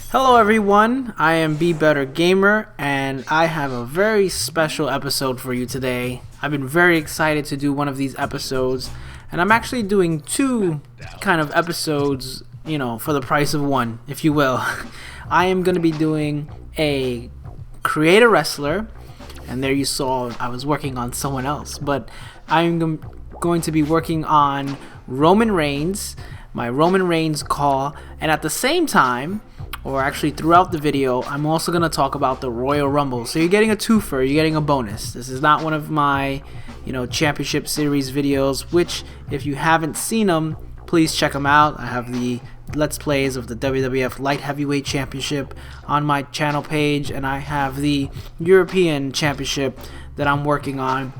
Hello everyone, I am Be Better Gamer and I have a very special episode for you today. I've been very excited to do one of these episodes, and I'm actually doing two kind of episodes, for the price of one, if you will. I am going to be doing a Create a Wrestler, and there you saw I was working on someone else, but I'm going to be working on Roman Reigns, my Roman Reigns CAW, and at the same time, or actually throughout the video, I'm also going to talk about the Royal Rumble. So you're getting a twofer, you're getting a bonus. This is not one of my, championship series videos, which if you haven't seen them, please check them out. I have the Let's Plays of the WWF Light Heavyweight Championship on my channel page, and I have the European Championship that I'm working on.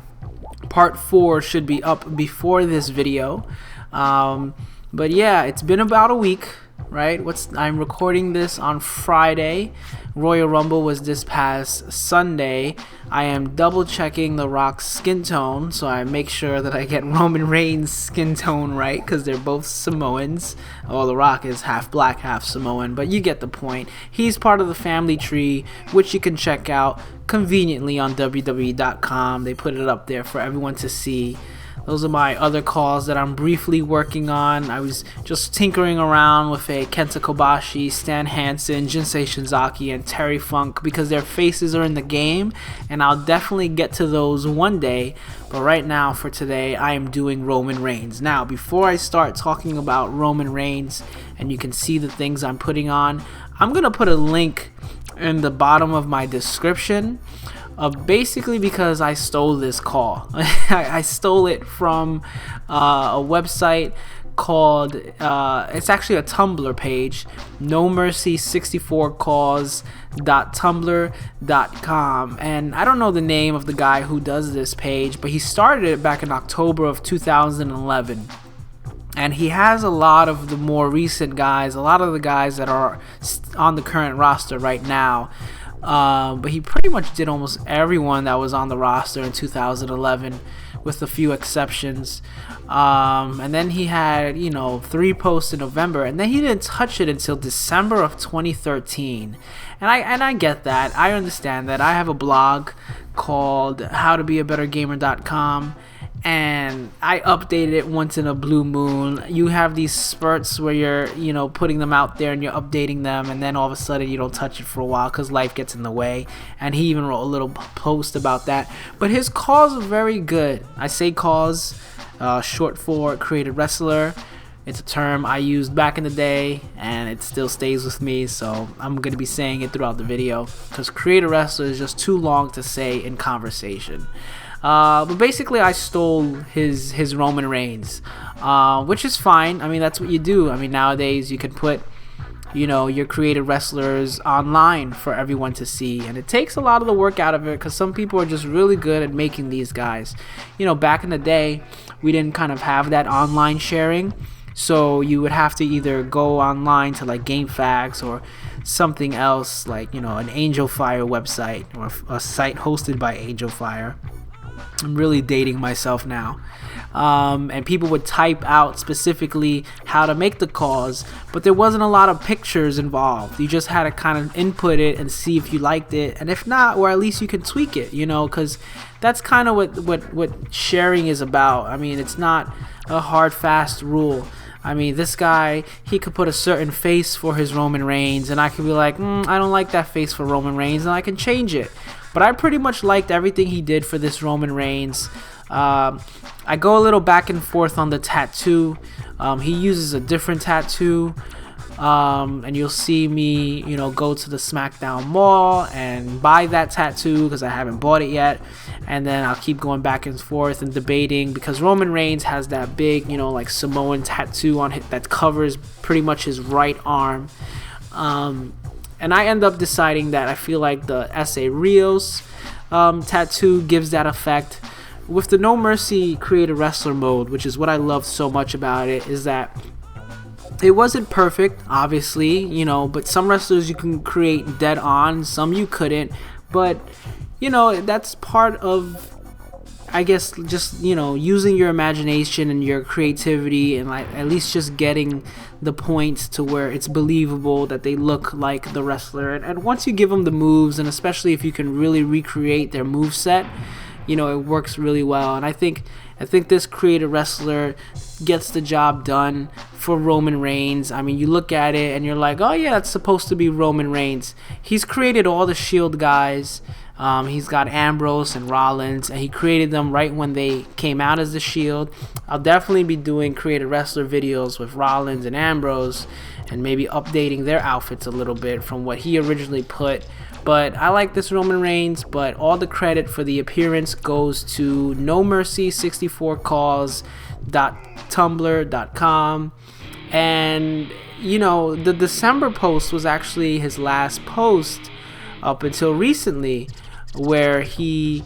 Part 4 should be up before this video. But yeah, it's been about a week. Right? I'm recording this on Friday. Royal Rumble was this past Sunday. I am double checking The Rock's skin tone, so I make sure that I get Roman Reigns' skin tone right, because they're both Samoans. The Rock is half black, half Samoan, but you get the point. He's part of the family tree, which you can check out conveniently on WWE.com. They put it up there for everyone to see. Those are my other CAWs that I'm briefly working on. I was just tinkering around with a Kenta Kobashi, Stan Hansen, Jinsei Shinzaki, and Terry Funk because their faces are in the game, and I'll definitely get to those one day. But right now, for today, I am doing Roman Reigns. Now, before I start talking about Roman Reigns, and you can see the things I'm putting on, I'm going to put a link in the bottom of my description. Basically because I stole this CAW. I stole it from a website called, it's actually a Tumblr page, No Mercy 64CAWs.tumblr.com, and I don't know the name of the guy who does this page, but he started it back in October of 2011. And he has a lot of the more recent guys, a lot of the guys that are on the current roster right now. But he pretty much did almost everyone that was on the roster in 2011, with a few exceptions. And then he had, 3 posts in November, and then he didn't touch it until December of 2013. And I get that. I understand that. I have a blog called howtobeabettergamer.com, and I updated it once in a blue moon. You have these spurts where you're, putting them out there and you're updating them, and then all of a sudden you don't touch it for a while because life gets in the way. And he even wrote a little post about that. But his CAWs are very good. I say CAWs, short for Create a Wrestler. It's a term I used back in the day, and it still stays with me, so I'm going to be saying it throughout the video because Create a Wrestler is just too long to say in conversation. But basically I stole his Roman Reigns, which is fine. I mean, that's what you do. I mean, nowadays you can put, your created wrestlers online for everyone to see, and it takes a lot of the work out of it because some people are just really good at making these guys. Back in the day, we didn't kind of have that online sharing, so you would have to either go online to like GameFAQs or something else like, an Angel Fire website or a site hosted by Angel Fire. I'm really dating myself now. And people would type out specifically how to make the CAWs, but there wasn't a lot of pictures involved. You just had to kind of input it and see if you liked it, and if not, or at least you can tweak it, because that's kind of what sharing is about. I mean, it's not a hard, fast rule. I mean, this guy, he could put a certain face for his Roman Reigns, and I could be like, I don't like that face for Roman Reigns, and I can change it. But I pretty much liked everything he did for this Roman Reigns. I go a little back and forth on the tattoo. He uses a different tattoo. And you'll see me, go to the SmackDown Mall and buy that tattoo because I haven't bought it yet. And then I'll keep going back and forth and debating because Roman Reigns has that big, like Samoan tattoo on it that covers pretty much his right arm. And I end up deciding that I feel like the S.A. Rios tattoo gives that effect. With the No Mercy Create a Wrestler mode, which is what I love so much about it, is that it wasn't perfect, obviously, but some wrestlers you can create dead on, some you couldn't. But, that's part of I guess just, you know, using your imagination and your creativity, and like at least just getting the points to where it's believable that they look like the wrestler. And once you give them the moves, and especially if you can really recreate their move set, you know, it works really well. And I think this creative wrestler gets the job done for Roman Reigns. I mean, you look at it and you're like, oh yeah, that's supposed to be Roman Reigns. He's created all the Shield guys. He's got Ambrose and Rollins, and he created them right when they came out as the Shield. I'll definitely be doing creative wrestler videos with Rollins and Ambrose, and maybe updating their outfits a little bit from what he originally put. But I like this Roman Reigns, but all the credit for the appearance goes to No Mercy 64 CAWs.tumblr.com. And, you know, the December post was actually his last post up until recently, where he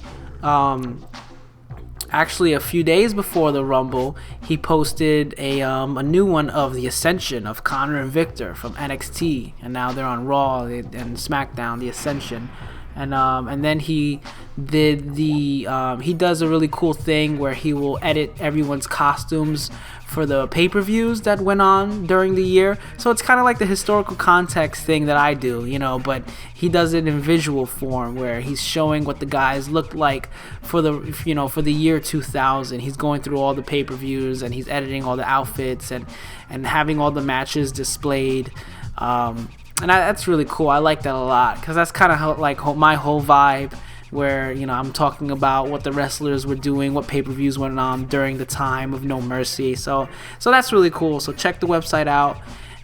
actually a few days before the Rumble, he posted a new one of the Ascension of Connor and Victor from NXT, and now they're on Raw and SmackDown, the Ascension. And then he did he does a really cool thing where he will edit everyone's costumes for the pay-per-views that went on during the year. So it's kind of like the historical context thing that I do, you know, but he does it in visual form where he's showing what the guys looked like for the, you know, for the year 2000. He's going through all the pay-per-views and he's editing all the outfits and having all the matches displayed. That's really cool. I like that a lot because that's kind of like my whole vibe, where, you know, I'm talking about what the wrestlers were doing, what pay-per-views went on during the time of No Mercy. So that's really cool. So check the website out.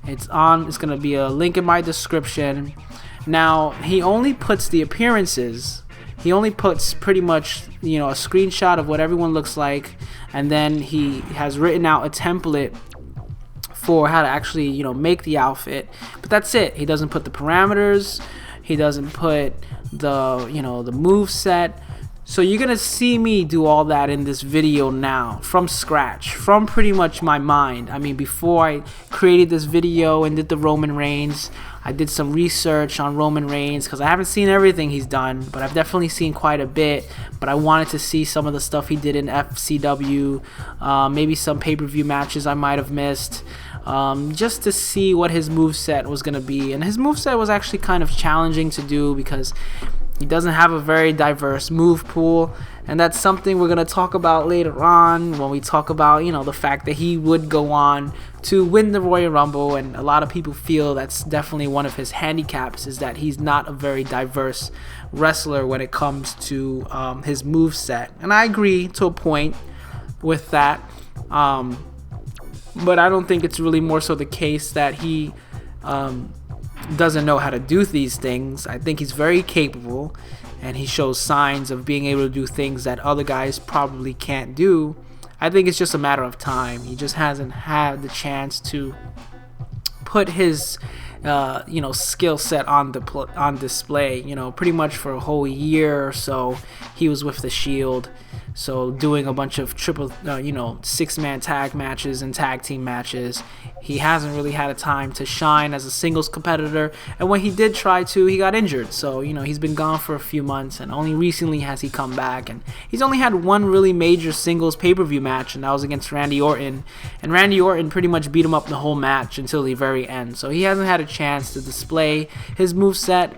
It's going to be a link in my description. Now, he only puts the appearances. He only puts pretty much, you know, a screenshot of what everyone looks like, and then he has written out a template for how to actually, you know, make the outfit. But that's it. He doesn't put the parameters. He doesn't put the, you know, the move set. So you're gonna see me do all that in this video now, from scratch, from pretty much my mind. I mean, before I created this video and did the Roman Reigns, I did some research on Roman Reigns because I haven't seen everything he's done, but I've definitely seen quite a bit. But I wanted to see some of the stuff he did in FCW, maybe some pay-per-view matches I might have missed, just to see what his moveset was going to be. And his moveset was actually kind of challenging to do because he doesn't have a very diverse move pool, and that's something we're going to talk about later on when we talk about, you know, the fact that he would go on to win the Royal Rumble. And a lot of people feel that's definitely one of his handicaps, is that he's not a very diverse wrestler when it comes to his moveset. And I agree to a point with that, but I don't think it's really more so the case that he doesn't know how to do these things. I think he's very capable, and he shows signs of being able to do things that other guys probably can't do. I think it's just a matter of time. He just hasn't had the chance to put his you know, skill set on display. You know, pretty much for a whole year or so he was with the Shield, so doing a bunch of you know, 6-man tag matches and tag team matches. He hasn't really had a time to shine as a singles competitor, and when he did try to, he got injured. So, you know, he's been gone for a few months, and only recently has he come back. And he's only had one really major singles pay-per-view match, and that was against Randy Orton. And Randy Orton pretty much beat him up the whole match until the very end. So he hasn't had a chance to display his moveset.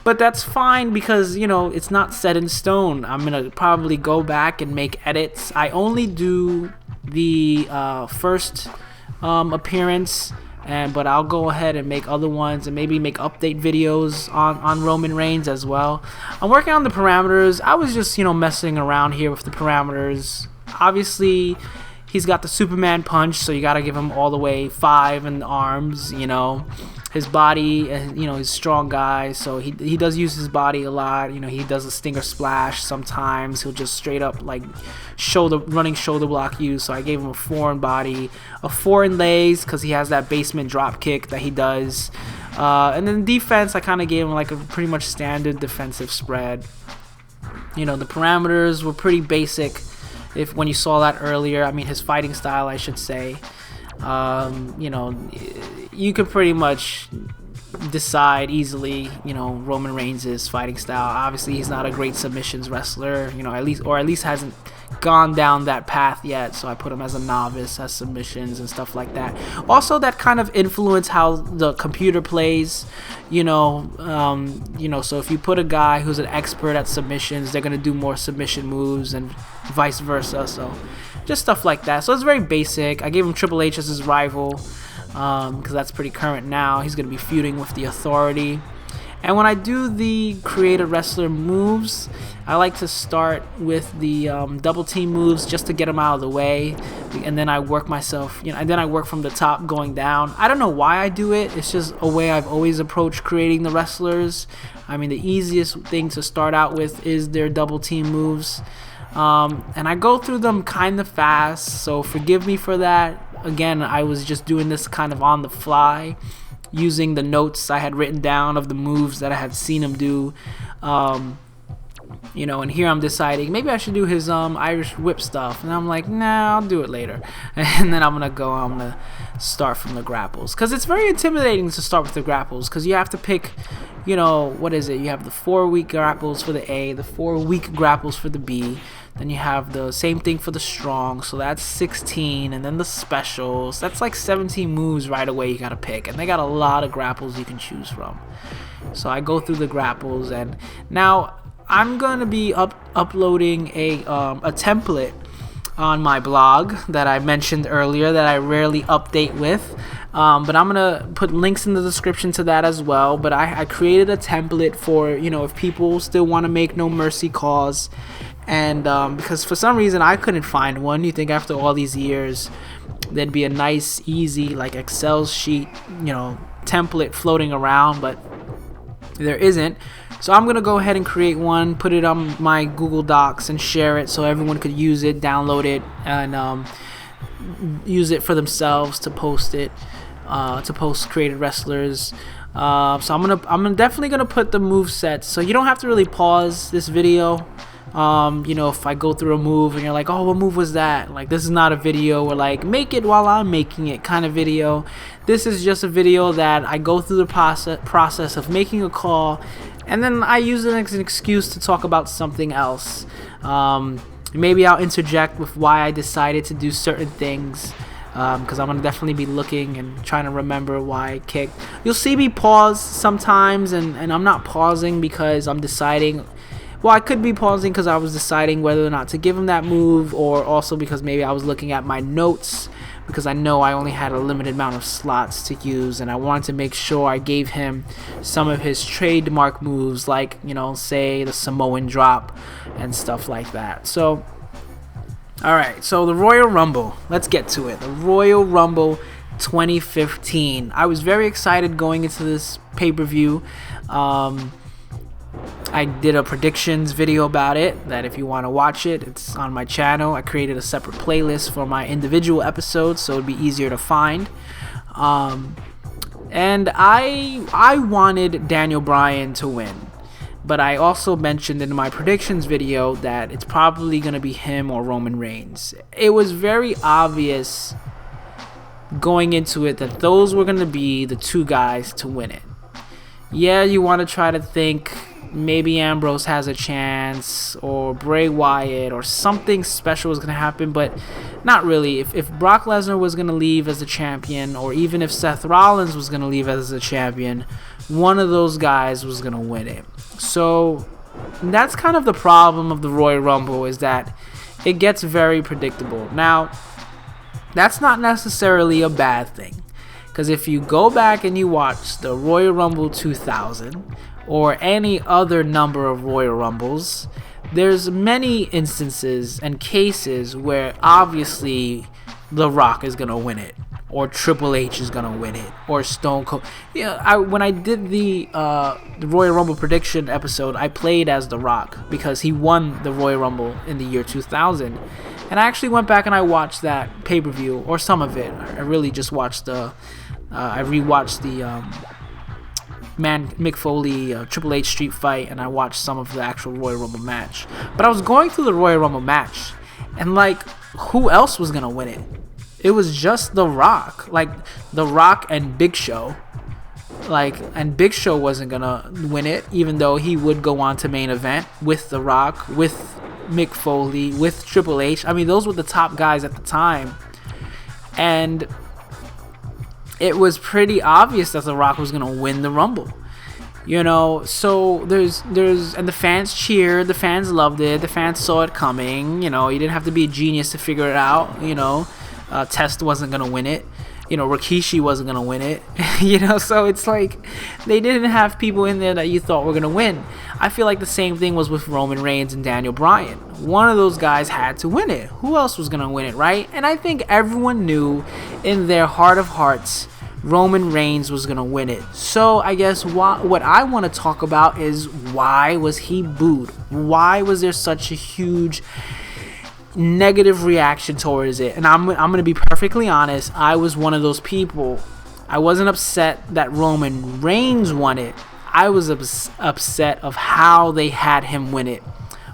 But that's fine because, you know, it's not set in stone. I'm going to probably go back and make edits. I only do the first appearance, but I'll go ahead and make other ones and maybe make update videos on Roman Reigns as well. I'm working on the parameters. I was just, you know, messing around here with the parameters. Obviously, he's got the Superman punch, so you got to give him all the way 5 in the arms, you know. His body, you know, he's a strong guy, so he does use his body a lot. You know, he does a stinger splash sometimes. He'll just straight up, like, running shoulder block you. So I gave him a 4 in body, a 4 in legs, because he has that basement drop kick that he does. And then defense, I kind of gave him, like, a pretty much standard defensive spread. You know, the parameters were pretty basic. When you saw that earlier, I mean, his fighting style, I should say. You know, you could pretty much decide easily, Roman Reigns' fighting style. Obviously, he's not a great submissions wrestler, at least hasn't gone down that path yet. So I put him as a novice, as submissions and stuff like that. Also, that kind of influence how the computer plays, So if you put a guy who's an expert at submissions, they're gonna do more submission moves, and vice versa. So just stuff like that. So it's very basic. I gave him Triple H as his rival, because that's pretty current now. He's going to be feuding with the Authority. And when I do the create a wrestler moves, I like to start with the double team moves just to get them out of the way, and then I work myself, and then I work from the top going down. I don't know why I do it. It's just a way I've always approached creating the wrestlers. I mean, the easiest thing to start out with is their double team moves. And I go through them kind of fast, so forgive me for that. Again, I was just doing this kind of on the fly, using the notes I had written down of the moves that I had seen him do. And here I'm deciding maybe I should do his Irish whip stuff, and I'm like, nah, I'll do it later. And then I'm gonna start from the grapples, because it's very intimidating to start with the grapples, because you have to pick, what is it? You have the 4-week grapples for the A, the 4-week grapples for the B. Then you have the same thing for the strong, so that's 16, and then the specials. That's like 17 moves right away you gotta pick, and they got a lot of grapples you can choose from. So I go through the grapples, and now I'm gonna be uploading a template on my blog that I mentioned earlier that I rarely update with. But I'm gonna put links in the description to that as well. But I created a template for, if people still want to make No Mercy CAWs. And because for some reason I couldn't find one. You think after all these years there'd be a nice, easy, like Excel sheet, template floating around, but there isn't. So I'm gonna go ahead and create one, put it on my Google Docs, and share it so everyone could use it, download it, and use it for themselves to post it, to post created wrestlers. So I'm definitely gonna put the move sets, so you don't have to really pause this video. If I go through a move and you're like, oh, what move was that? Like, this is not a video where like make it while I'm making it kind of video. This is just a video that I go through the process of making a call, and then I use it as an excuse to talk about something else. Maybe I'll interject with why I decided to do certain things, because I'm gonna definitely be looking and trying to remember why I kicked. You'll see me pause sometimes, and I'm not pausing because I'm deciding. Well, I could be pausing because I was deciding whether or not to give him that move, or also because maybe I was looking at my notes, because I know I only had a limited amount of slots to use, and I wanted to make sure I gave him some of his trademark moves, like, say the Samoan drop and stuff like that. So, alright, so the Royal Rumble, let's get to it. The Royal Rumble 2015. I was very excited going into this pay-per-view. I did a predictions video about it, that if you want to watch it, it's on my channel. I created a separate playlist for my individual episodes, so it'd be easier to find. And I wanted Daniel Bryan to win, but I also mentioned in my predictions video that it's probably going to be him or Roman Reigns. It was very obvious going into it that those were going to be the two guys to win it. Yeah, you want to try to think maybe Ambrose has a chance, or Bray Wyatt, or something special is going to happen, but not really. If Brock Lesnar was going to leave as the champion, or even if Seth Rollins was going to leave as the champion, one of those guys was going to win it. So that's kind of the problem of the Royal Rumble, is that it gets very predictable. Now, that's not necessarily a bad thing, because if you go back and you watch the Royal Rumble 2000 or any other number of Royal Rumbles, there's many instances and cases where obviously The Rock is going to win it, or Triple H is going to win it, or Stone Cold. When I did the Royal Rumble prediction episode, I played as The Rock because he won the Royal Rumble in the year 2000. And I actually went back and I watched that pay-per-view, or some of it. I really just watched I rewatched the Mick Foley Triple H street fight, and I watched some of the actual Royal Rumble match. But I was going through the Royal Rumble match, and like, who else was gonna win it? It was just The Rock, like The Rock and Big Show. and Big Show wasn't gonna win it, even though he would go on to main event with The Rock, with Mick Foley, with Triple H. I mean, those were the top guys at the time, and it was pretty obvious that The Rock was gonna win the Rumble. So there's and the fans cheered, the fans loved it, the fans saw it coming. You didn't have to be a genius to figure it out. Test wasn't gonna win it. Rikishi wasn't gonna win it. So it's like they didn't have people in there that you thought were gonna win. I feel like the same thing was with Roman Reigns and Daniel Bryan. One of those guys had to win it. Who else was gonna win it, right? And I think everyone knew in their heart of hearts Roman Reigns was going to win it. So I guess what I want to talk about is, why was he booed? Why was there such a huge negative reaction towards it? And I'm going to be perfectly honest. I was one of those people. I wasn't upset that Roman Reigns won it. I was upset of how they had him win it,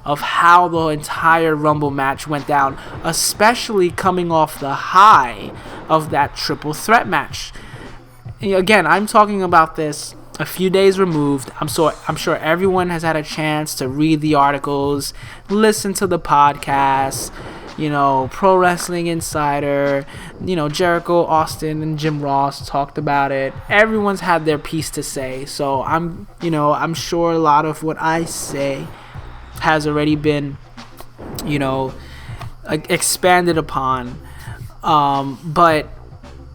of how the entire Rumble match went down, especially coming off the high of that triple threat match. Again, I'm talking about this a few days removed. I'm sure everyone has had a chance to read the articles, listen to the podcasts, Pro Wrestling Insider, Jericho, Austin, and Jim Ross talked about it. Everyone's had their piece to say. So I'm sure a lot of what I say has already been, expanded upon. But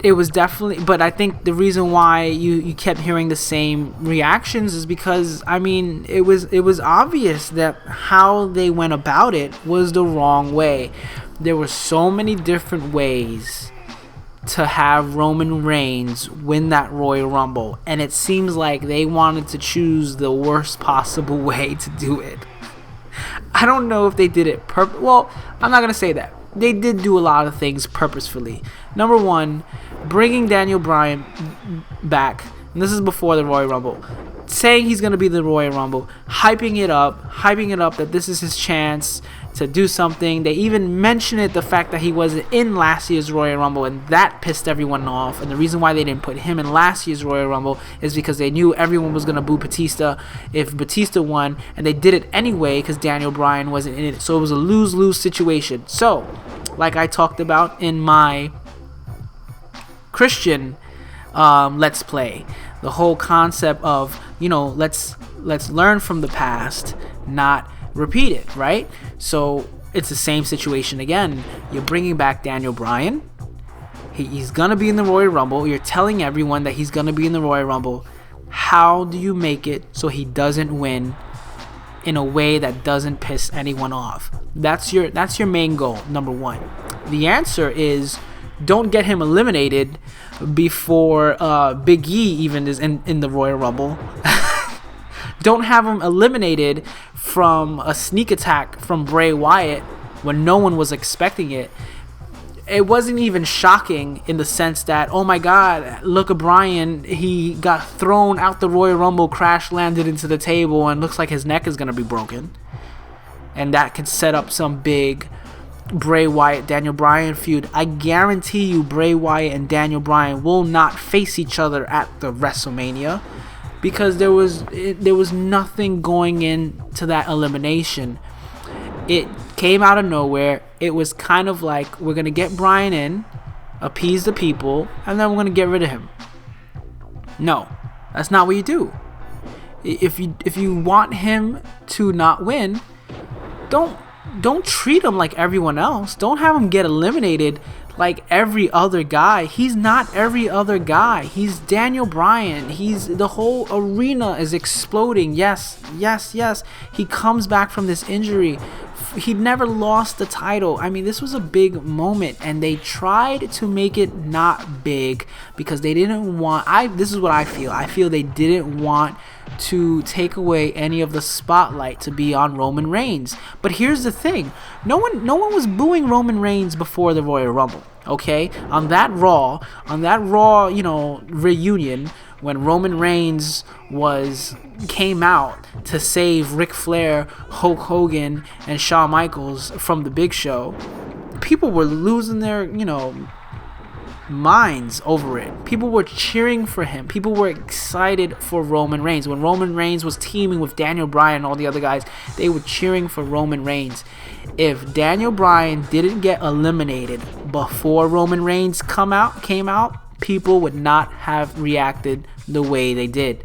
it was definitely, but I think the reason why you kept hearing the same reactions is because, it was obvious that how they went about it was the wrong way. There were so many different ways to have Roman Reigns win that Royal Rumble, and it seems like they wanted to choose the worst possible way to do it. I don't know if they did it well, I'm not going to say that. They did do a lot of things purposefully. Number one, bringing Daniel Bryan back, and this is before the Royal Rumble, saying he's going to be the Royal Rumble, hyping it up that this is his chance to do something. They even mentioned the fact that he wasn't in last year's Royal Rumble, and that pissed everyone off. And the reason why they didn't put him in last year's Royal Rumble is because they knew everyone was going to boo Batista if Batista won, and they did it anyway because Daniel Bryan wasn't in it. So it was a lose-lose situation. So, like I talked about in my Christian Let's Play, the whole concept of, let's learn from the past, not repeat it, right? So it's the same situation again. You're bringing back Daniel Bryan. He's gonna be in the Royal Rumble. You're telling everyone that he's gonna be in the Royal Rumble. How do you make it so he doesn't win in a way that doesn't piss anyone off? That's your main goal, number one. The answer is, don't get him eliminated before Big E even is in the Royal Rumble. Don't have him eliminated from a sneak attack from Bray Wyatt when no one was expecting it. It wasn't even shocking in the sense that, oh my God, look at Bryan. He got thrown out the Royal Rumble, crash landed into the table, and looks like his neck is going to be broken. And that could set up some big Bray Wyatt Daniel Bryan feud. I guarantee you Bray Wyatt and Daniel Bryan will not face each other at the WrestleMania, because there was nothing going into that elimination. It came out of nowhere. It was kind of like, we're gonna get Bryan in, appease the people, and then we're gonna get rid of him. No, that's not what you do. If you want him to not win, don't treat him like everyone else. Don't have him get eliminated like every other guy. He's not every other guy. He's Daniel Bryan. The whole arena is exploding. Yes. He comes back from this injury. He never lost the title. This was a big moment, and they tried to make it not big because they didn't want. This is what I feel. I feel they didn't want to take away any of the spotlight to be on Roman Reigns. But here's the thing: no one was booing Roman Reigns before the Royal Rumble. Okay, on that Raw, reunion, when Roman Reigns came out to save Ric Flair, Hulk Hogan, and Shawn Michaels from the Big Show, people were losing their minds over it. People were cheering for him. People were excited for Roman Reigns. When Roman Reigns was teaming with Daniel Bryan and all the other guys, they were cheering for Roman Reigns. If Daniel Bryan didn't get eliminated before Roman Reigns came out, people would not have reacted the way they did.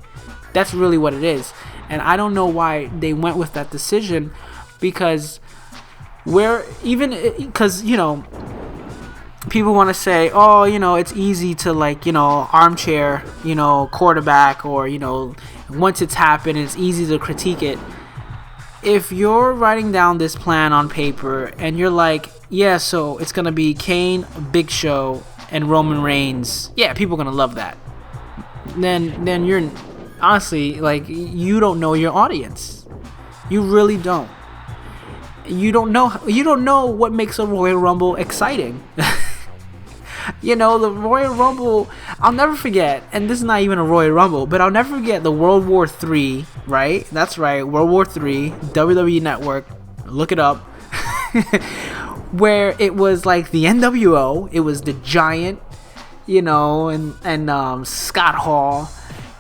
That's really what it is. And I don't know why they went with that decision, because people want to say, oh, it's easy to armchair, quarterback, or, once it's happened, it's easy to critique it. If you're writing down this plan on paper and you're like, yeah, so it's going to be Kane, Big Show, and Roman Reigns, yeah, people are going to love that. Then you're honestly, you don't know your audience. You really don't. You don't know what makes a Royal Rumble exciting. The Royal Rumble, I'll never forget, and this is not even a Royal Rumble, but I'll never forget the World War III, right? That's right, World War III, WWE Network, look it up, where it was like the NWO, it was the Giant, and Scott Hall,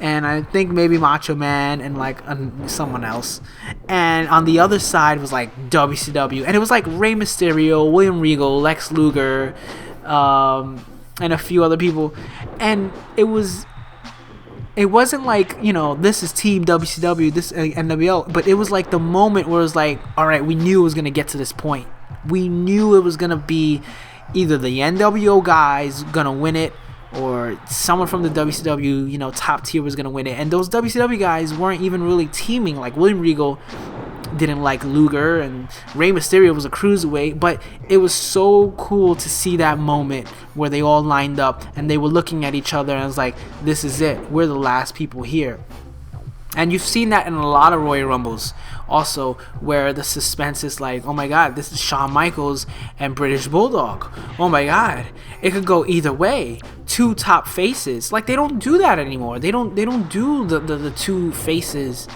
and I think maybe Macho Man and someone else. And on the other side was like WCW, and it was like Rey Mysterio, William Regal, Lex Luger, and a few other people. And it wasn't like, this is Team WCW, this NWO, but it was like the moment where it was like, all right, we knew it was going to get to this point. We knew it was going to be either the NWO guys going to win it, or someone from the WCW, top tier was going to win it. And those WCW guys weren't even really teaming. Like William Regal didn't like Luger, and Rey Mysterio was a cruiserweight. But it was so cool to see that moment where they all lined up and they were looking at each other and it was like, this is it. We're the last people here. And you've seen that in a lot of Royal Rumbles also, where the suspense is like, oh my god, this is Shawn Michaels and British Bulldog. Oh my god, it could go either way. Two top faces. Like, they don't do that anymore. They don't do the two faces,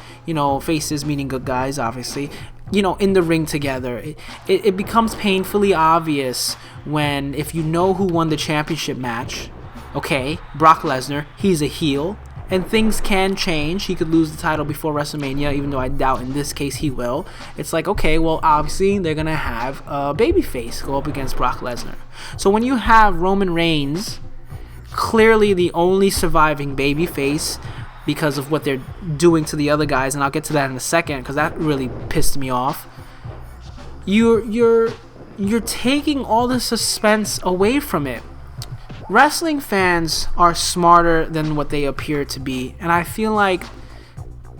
faces meaning good guys, obviously, in the ring together. It becomes painfully obvious when, if you know who won the championship match, okay, Brock Lesnar, he's a heel. And things can change. He could lose the title before WrestleMania, even though I doubt in this case he will. It's like, okay, well, obviously they're going to have a babyface go up against Brock Lesnar. So when you have Roman Reigns, clearly the only surviving babyface because of what they're doing to the other guys, and I'll get to that in a second because that really pissed me off. You're taking all the suspense away from it. Wrestling fans are smarter than what they appear to be, and I feel like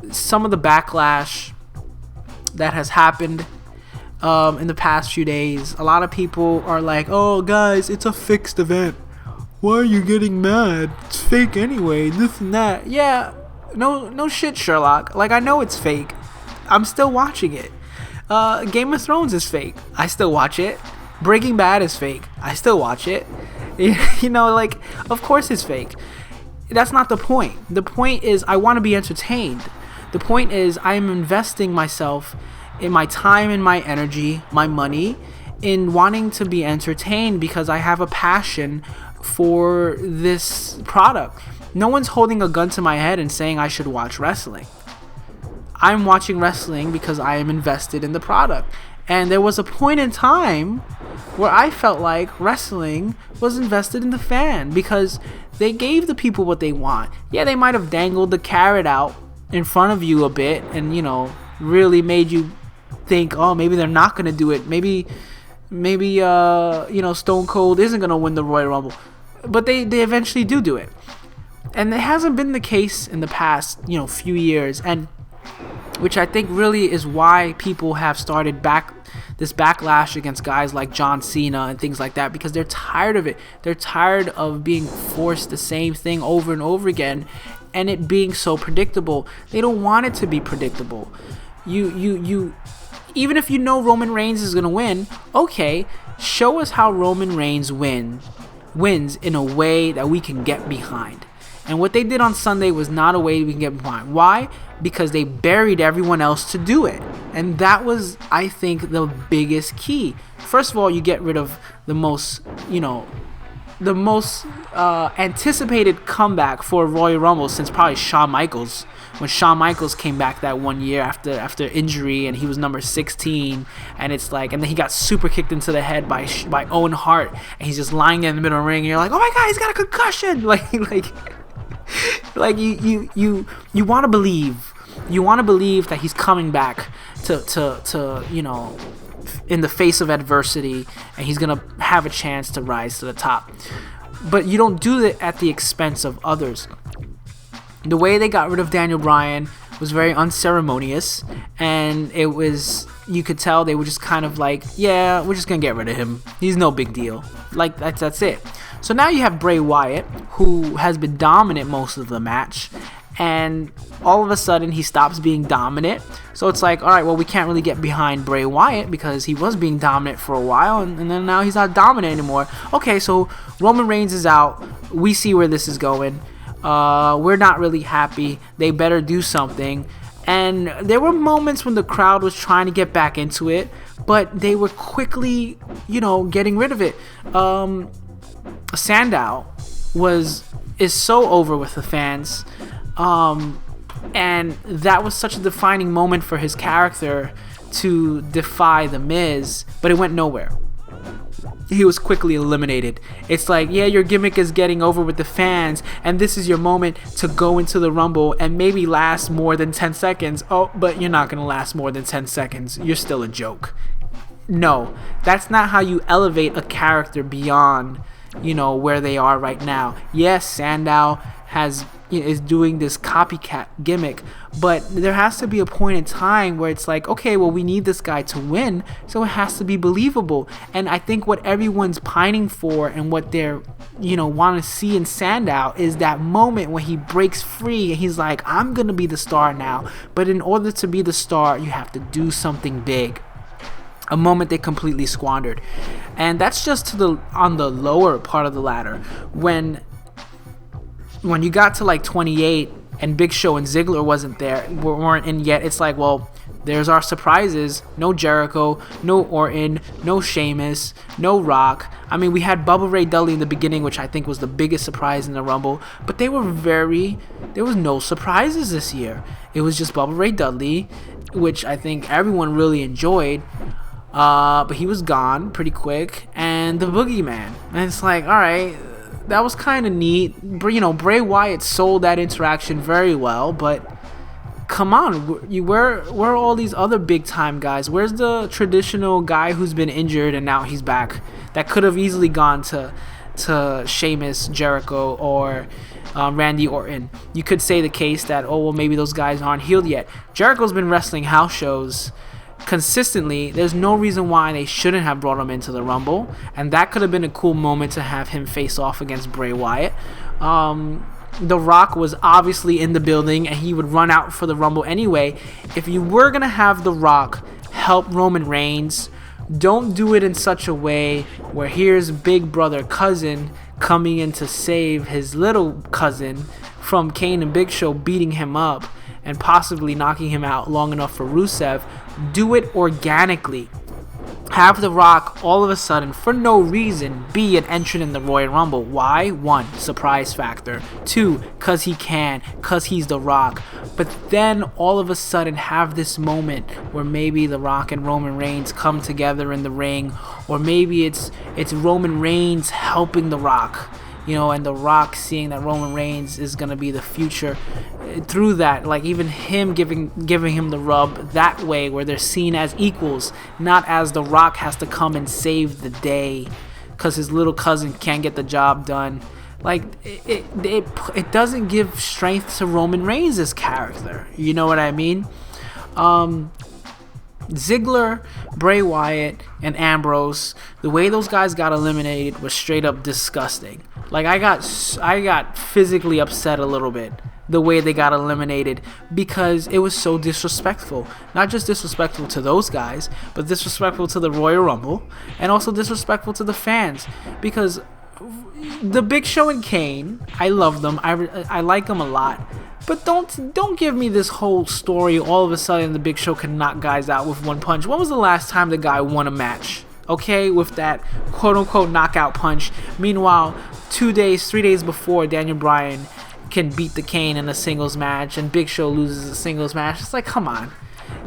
some of the backlash that has happened in the past few days, a lot of people are like, oh guys, it's a fixed event, why are you getting mad, it's fake anyway, this and that. Yeah, no shit, Sherlock. Like, I know it's fake, I'm still watching it. Game of Thrones is fake, I still watch it. Breaking Bad is fake, I still watch it. Of course it's fake. That's not the point. The point is I want to be entertained. The point is I am investing myself in my time and my energy, my money, in wanting to be entertained because I have a passion for this product. No one's holding a gun to my head and saying I should watch wrestling. I'm watching wrestling because I am invested in the product. And there was a point in time where I felt like wrestling was invested in the fan because they gave the people what they want. Yeah, they might have dangled the carrot out in front of you a bit and, really made you think, oh, maybe they're not going to do it. Maybe Stone Cold isn't going to win the Royal Rumble. But they eventually do it. And it hasn't been the case in the past, few years. And which I think really is why people have started this backlash against guys like John Cena and things like that, because they're tired of it. They're tired of being forced the same thing over and over again and it being so predictable. They don't want it to be predictable. You even if you know Roman Reigns is going to win, okay, show us how Roman Reigns wins in a way that we can get behind. And what they did on Sunday was not a way we can get behind. Why? Because they buried everyone else to do it. And that was, I think, the biggest key. First of all, you get rid of the most, the most anticipated comeback for Royal Rumble since probably Shawn Michaels, when Shawn Michaels came back that one year after injury, and he was number 16, and it's like, and then he got super kicked into the head by Owen Hart, and he's just lying there in the middle of the ring, and you're like, oh my god, he's got a concussion, like you want to believe. You want to believe that he's coming back to you know, in the face of adversity, and he's going to have a chance to rise to the top. But you don't do it at the expense of others. The way they got rid of Daniel Bryan was very unceremonious, and it was, you could tell they were just kind of like, yeah, we're just going to get rid of him. He's no big deal. Like, that's it. So now you have Bray Wyatt, who has been dominant most of the match, and all of a sudden he stops being dominant. So it's like, all right, well, we can't really get behind Bray Wyatt because he was being dominant for a while, and then now he's not dominant anymore. Okay, so Roman Reigns is out. We see where this is going. We're not really happy. They better do something. And there were moments when the crowd was trying to get back into it, but they were quickly, you know, getting rid of it. Sandow is so over with the fans. And that was such a defining moment for his character to defy The Miz, but it went nowhere. He was quickly eliminated. It's like, yeah, your gimmick is getting over with the fans, and this is your moment to go into the Rumble and maybe last more than 10 seconds. Oh, but you're not going to last more than 10 seconds. You're still a joke. No, that's not how you elevate a character beyond, you know, where they are right now. Yes, Sandow is doing this copycat gimmick, but there has to be a point in time where it's like, okay, well, we need this guy to win, so it has to be believable. And I think what everyone's pining for and what they're, you know, want to see in Sandow is that moment when he breaks free and he's like, I'm gonna be the star now. But in order to be the star, you have to do something big. A moment they completely squandered. And that's just on the lower part of the ladder. When you got to like 28 and Big Show and Ziggler weren't in yet, it's like, well, there's our surprises. No Jericho, no Orton, no Sheamus, no Rock. I mean, we had Bubba Ray Dudley in the beginning, which I think was the biggest surprise in the Rumble, but there was no surprises this year. It was just Bubba Ray Dudley, which I think everyone really enjoyed. But he was gone pretty quick, and the Boogeyman. And it's like, all right, that was kind of neat. You know, Bray Wyatt sold that interaction very well, but come on, where are all these other big time guys? Where's the traditional guy who's been injured and now he's back? That could have easily gone to Sheamus, Jericho, or Randy Orton. You could say the case that, oh, well, maybe those guys aren't healed yet. Jericho's been wrestling house shows consistently. There's no reason why they shouldn't have brought him into the Rumble, and that could have been a cool moment to have him face off against Bray Wyatt. The Rock was obviously in the building, and he would run out for the Rumble anyway. If you were gonna have The Rock help Roman Reigns, don't do it in such a way where here's big brother cousin coming in to save his little cousin from Kane and Big Show beating him up and possibly knocking him out long enough for Rusev. Do it organically. Have The Rock all of a sudden, for no reason, be an entrant in the Royal Rumble. Why? 1, surprise factor. 2, because he can, because he's The Rock. But then all of a sudden have this moment where maybe The Rock and Roman Reigns come together in the ring, or maybe it's Roman Reigns helping The Rock. You know, and The Rock seeing that Roman Reigns is going to be the future through that, like even him giving him the rub that way, where they're seen as equals, not as The Rock has to come and save the day because his little cousin can't get the job done. Like, it doesn't give strength to Roman Reigns' character. You know what I mean? Ziggler, Bray Wyatt, and Ambrose, the way those guys got eliminated was straight up disgusting. Like, I got physically upset a little bit the way they got eliminated, because it was so disrespectful. Not just disrespectful to those guys, but disrespectful to the Royal Rumble, and also disrespectful to the fans, because the Big Show and Kane, I love them, I like them a lot, but don't give me this whole story all of a sudden the Big Show can knock guys out with one punch. When was the last time the guy won a match? okay, with that quote-unquote knockout punch. Meanwhile, 3 days before, Daniel Bryan can beat the Kane in a singles match, and Big Show loses a singles match. It's like, come on.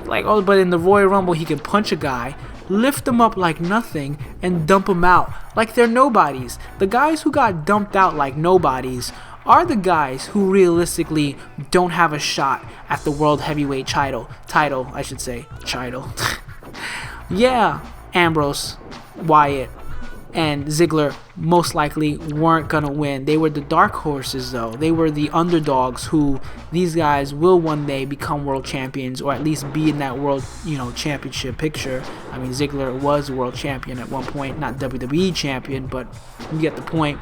Like, oh, but in the Royal Rumble, he can punch a guy, lift them up like nothing, and dump them out like they're nobodies. The guys who got dumped out like nobodies are the guys who realistically don't have a shot at the World Heavyweight title. Yeah, Ambrose, Wyatt, and Ziggler most likely weren't gonna win. They were the dark horses, though. They were the underdogs who these guys will one day become world champions, or at least be in that world, championship picture. I mean, Ziggler was a world champion at one point, not WWE champion, but you get the point.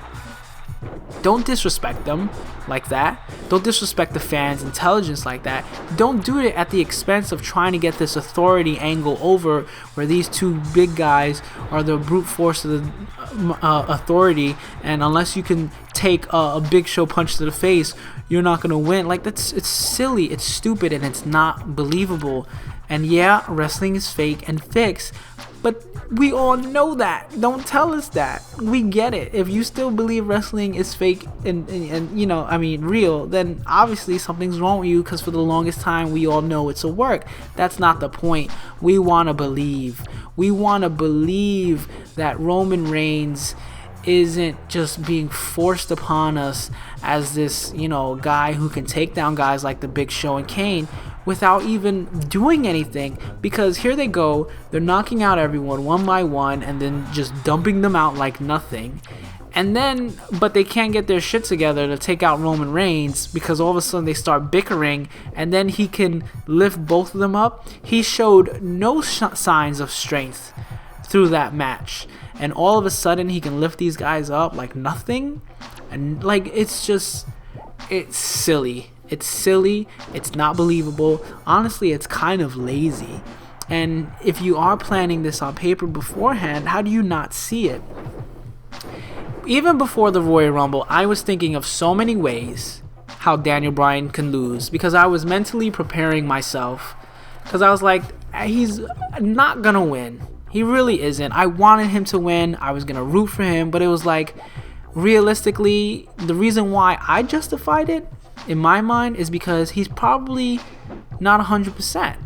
Don't disrespect them like that. Don't disrespect the fans' intelligence like that. Don't do it at the expense of trying to get this authority angle over, where these two big guys are the brute force of the authority, and unless you can take a Big Show punch to the face, you're not gonna win. Like, it's silly, it's stupid, and it's not believable. And yeah, wrestling is fake and fixed, but we all know that. Don't tell us that. We get it. If you still believe wrestling is fake and real, then obviously something's wrong with you, because for the longest time we all know it's a work. That's not the point. We want to believe. We want to believe that Roman Reigns isn't just being forced upon us as this, guy who can take down guys like the Big Show and Kane without even doing anything. Because here they go, they're knocking out everyone one by one and then just dumping them out like nothing. But they can't get their shit together to take out Roman Reigns, because all of a sudden they start bickering, and then he can lift both of them up. He showed no signs of strength through that match, and all of a sudden he can lift these guys up like nothing. And it's silly. It's silly. It's not believable. Honestly, it's kind of lazy. And if you are planning this on paper beforehand, how do you not see it? Even before the Royal Rumble, I was thinking of so many ways how Daniel Bryan can lose, because I was mentally preparing myself, because I was like, he's not gonna win. He really isn't. I wanted him to win. I was gonna root for him, but it was like, realistically, the reason why I justified it in my mind is because he's probably not 100%.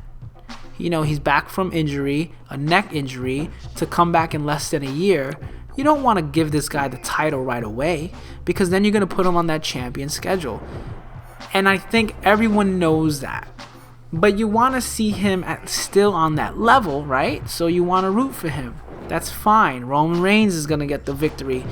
He's back from injury, a neck injury, to come back in less than a year. You don't want to give this guy the title right away, because then you're going to put him on that champion schedule. And I think everyone knows that. But you want to see him still on that level, right? So you want to root for him. That's fine. Roman Reigns is going to get the victory.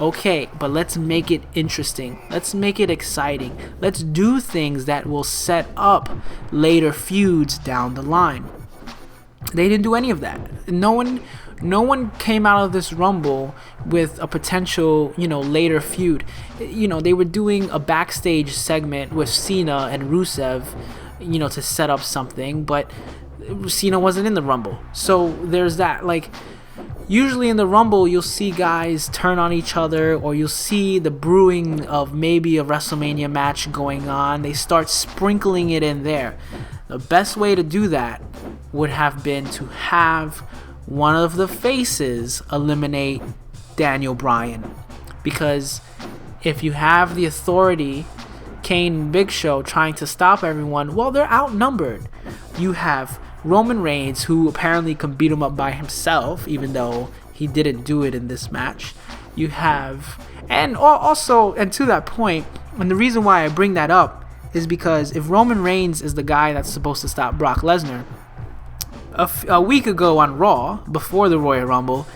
Okay, but let's make it interesting. Let's make it exciting. Let's do things that will set up later feuds down the line. They didn't do any of that. No one came out of this Rumble with a potential, later feud. They were doing a backstage segment with Cena and Rusev, to set up something, but Cena wasn't in the Rumble. So there's that. Usually in the Rumble, you'll see guys turn on each other, or you'll see the brewing of maybe a WrestleMania match going on. They start sprinkling it in there. The best way to do that would have been to have one of the faces eliminate Daniel Bryan. Because if you have the Authority, Kane and Big Show, trying to stop everyone, well, they're outnumbered. You have Roman Reigns, who apparently can beat him up by himself, even though he didn't do it in this match. You have, and to that point, and the reason why I bring that up is because if Roman Reigns is the guy that's supposed to stop Brock Lesnar, a week ago on Raw, before the Royal Rumble,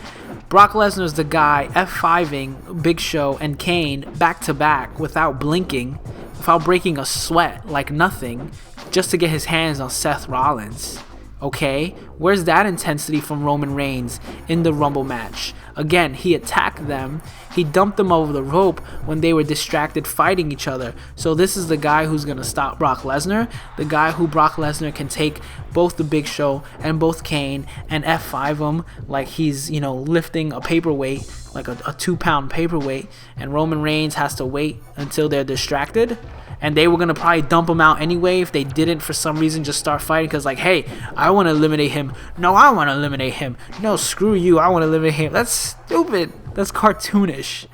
Brock Lesnar's the guy F5ing Big Show and Kane back to back without blinking, without breaking a sweat, like nothing, just to get his hands on Seth Rollins. Okay, where's that intensity from Roman Reigns in the Rumble match? Again, he attacked them. He dumped them over the rope when they were distracted fighting each other. So this is the guy who's going to stop Brock Lesnar, the guy who Brock Lesnar can take both the Big Show and both Kane and F5 them like he's, lifting a paperweight, like a 2-pound paperweight, and Roman Reigns has to wait until they're distracted. and they were gonna probably dump him out anyway if they didn't for some reason just start fighting, because like, hey, I want to eliminate him, no, I want to eliminate him, no, screw you, I want to eliminate him. That's stupid, that's cartoonish,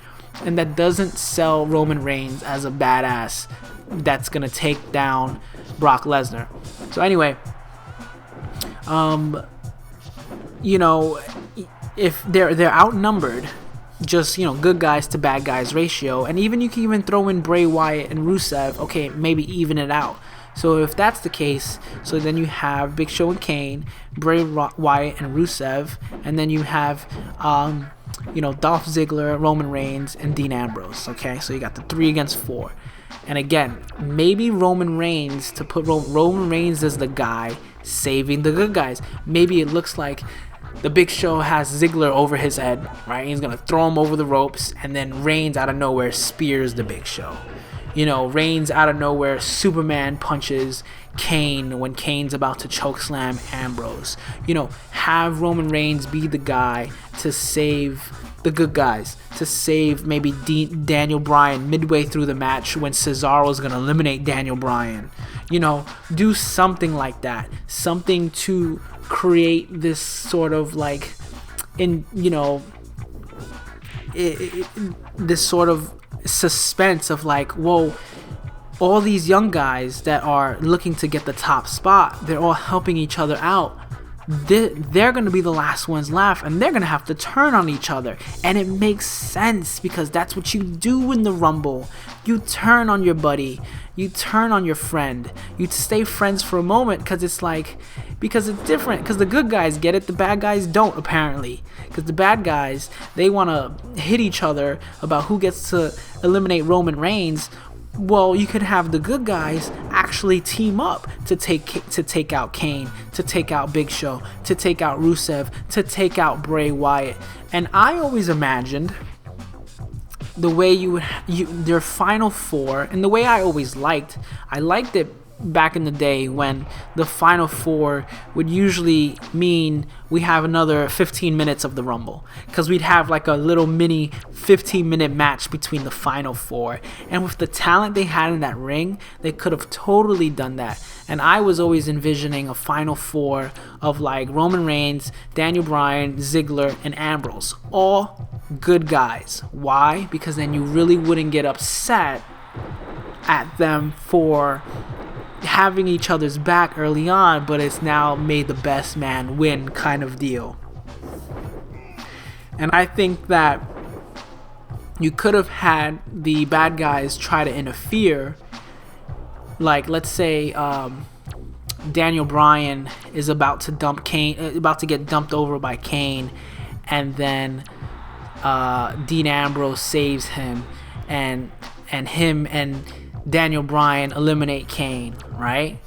and that doesn't sell Roman Reigns as a badass that's gonna take down Brock Lesnar. So anyway, you know, if they're outnumbered, just, you know, good guys to bad guys ratio, and even you can even throw in Bray Wyatt and Rusev, okay, maybe even it out. So if that's the case, so then you have Big Show and Kane, Bray Wyatt and Rusev, and then you have you know, Dolph Ziggler, Roman Reigns, and Dean Ambrose. Okay, so you got the 3 against 4. And again, maybe Roman Reigns, to put Roman Reigns as the guy saving the good guys. Maybe it looks like the Big Show has Ziggler over his head, right? He's going to throw him over the ropes, and then Reigns out of nowhere spears the Big Show. You know, Reigns out of nowhere Superman punches Kane when Kane's about to chokeslam Ambrose. You know, have Roman Reigns be the guy to save the good guys, to save maybe Daniel Bryan midway through the match when Cesaro is going to eliminate Daniel Bryan. You know, do something like that. Something to create this sort of like, you know, this sort of suspense of like, whoa, all these young guys that are looking to get the top spot, they're all helping each other out. They're going to be the last ones left, and they're going to have to turn on each other. And it makes sense, because that's what you do in the Rumble. You turn on your buddy. You turn on your friend. You stay friends for a moment, because it's like, because it's different. Because the good guys get it, the bad guys don't, apparently. Because the bad guys, they want to hit each other about who gets to eliminate Roman Reigns. Well, you could have the good guys actually team up to take out Kane, to take out Big Show, to take out Rusev, to take out Bray Wyatt. And I always imagined the way their final 4, and the way I liked it back in the day when the final 4 would usually mean we have another 15 minutes of the Rumble, because we'd have like a little mini 15-minute match between the final 4, and with the talent they had in that ring, they could have totally done that. And I was always envisioning a final 4 of like Roman Reigns, Daniel Bryan, Ziggler, and Ambrose, all good guys. Why? Because then you really wouldn't get upset at them for having each other's back early on, but it's now made the best man win kind of deal. And I think that you could have had the bad guys try to interfere. Like, let's say Daniel Bryan is about to dump Kane, about to get dumped over by Kane, and then Dean Ambrose saves him, and him and Daniel Bryan eliminate Kane, right?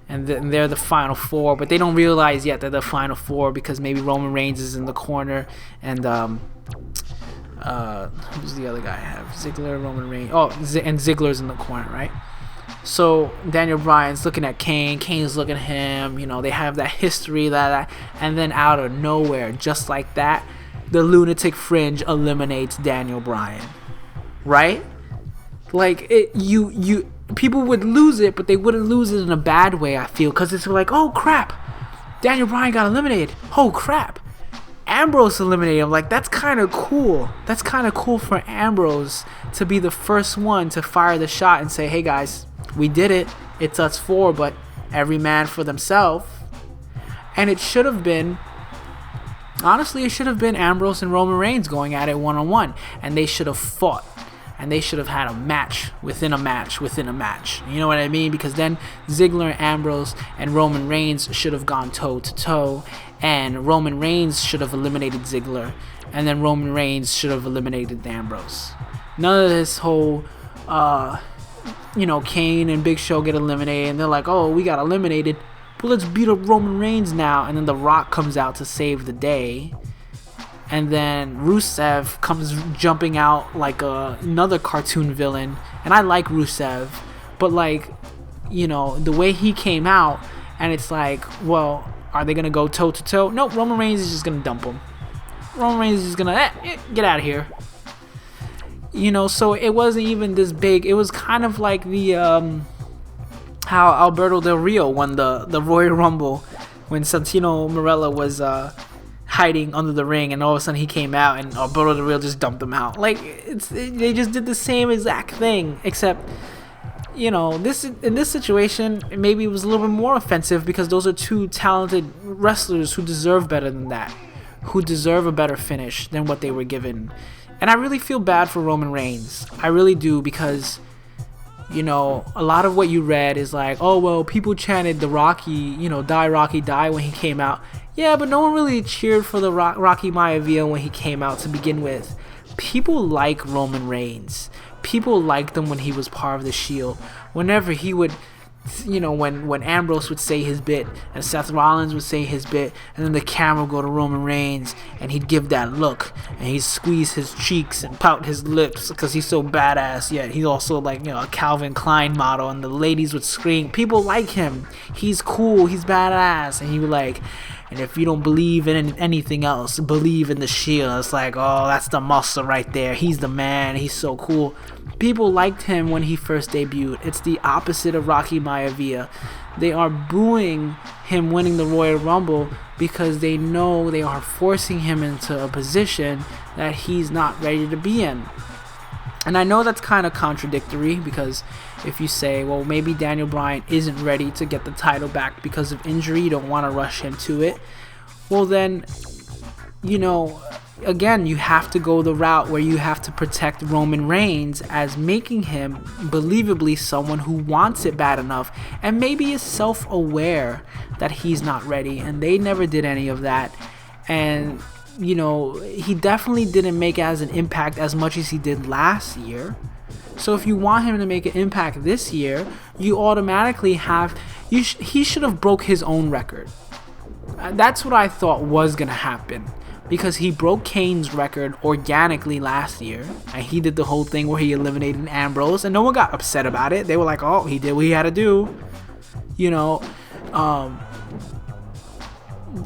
And they're the final 4, but they don't realize yet they're the final 4, because maybe Roman Reigns is in the corner, and who's the other guy I have? Ziggler, Roman Reigns. Oh, and Ziggler's in the corner, right? So Daniel Bryan's looking at Kane, Kane's looking at him. You know, they have that history, and then out of nowhere, just like that, the Lunatic Fringe eliminates Daniel Bryan, right? Like, people would lose it, but they wouldn't lose it in a bad way, I feel, because it's like, oh crap, Daniel Bryan got eliminated. Oh crap, Ambrose eliminated him. Like, that's kind of cool. That's kind of cool for Ambrose to be the first one to fire the shot and say, hey guys, we did it. It's us 4, but every man for themselves. And it should have been, honestly, it should have been Ambrose and Roman Reigns going at it one-on-one, and they should have fought. And they should have had a match within a match within a match. You know what I mean? Because then Ziggler, Ambrose, and Roman Reigns should have gone toe-to-toe. And Roman Reigns should have eliminated Ziggler. And then Roman Reigns should have eliminated Ambrose. None of this whole, Kane and Big Show get eliminated. And they're like, oh, we got eliminated, but let's beat up Roman Reigns now. And then The Rock comes out to save the day. And then Rusev comes jumping out like another cartoon villain. And I like Rusev. But, the way he came out, and it's like, well, are they going to go toe-to-toe? Nope, Roman Reigns is just going to dump him. Roman Reigns is just going to, get out of here. So it wasn't even this big. It was kind of like the how Alberto Del Rio won the Royal Rumble when Santino Marella was hiding under the ring, and all of a sudden he came out and Alberto Del Rio just dumped him out. Like they just did the same exact thing, except this in this situation maybe it was a little bit more offensive because those are two talented wrestlers who deserve better than that, who deserve a better finish than what they were given. And I really feel bad for Roman Reigns. I really do, because a lot of what you read is like, oh well, people chanted the Rocky, die Rocky die when he came out. Yeah, but no one really cheered for the Rocky Maivia when he came out to begin with. People like Roman Reigns. People liked him when he was part of the Shield. Whenever he would, when Ambrose would say his bit and Seth Rollins would say his bit, and then the camera would go to Roman Reigns and he'd give that look and he'd squeeze his cheeks and pout his lips because he's so badass, yet he's also like a Calvin Klein model, and the ladies would scream. People like him. He's cool. He's badass. And he would like, and if you don't believe in anything else, believe in the Shield. It's like, oh, that's the muscle right there. He's the man. He's so cool. People liked him when he first debuted. It's the opposite of Rocky Maivia. They are booing him winning the Royal Rumble because they know they are forcing him into a position that he's not ready to be in. And I know that's kind of contradictory, because if you say, well, maybe Daniel Bryan isn't ready to get the title back because of injury, you don't want to rush him to it. Well, then, again, you have to go the route where you have to protect Roman Reigns as making him believably someone who wants it bad enough and maybe is self-aware that he's not ready. And they never did any of that. And he definitely didn't make as an impact as much as he did last year. So if you want him to make an impact this year, you automatically have... he should have broke his own record. That's what I thought was going to happen. Because he broke Kane's record organically last year. And he did the whole thing where he eliminated Ambrose. And no one got upset about it. They were like, oh, he did what he had to do.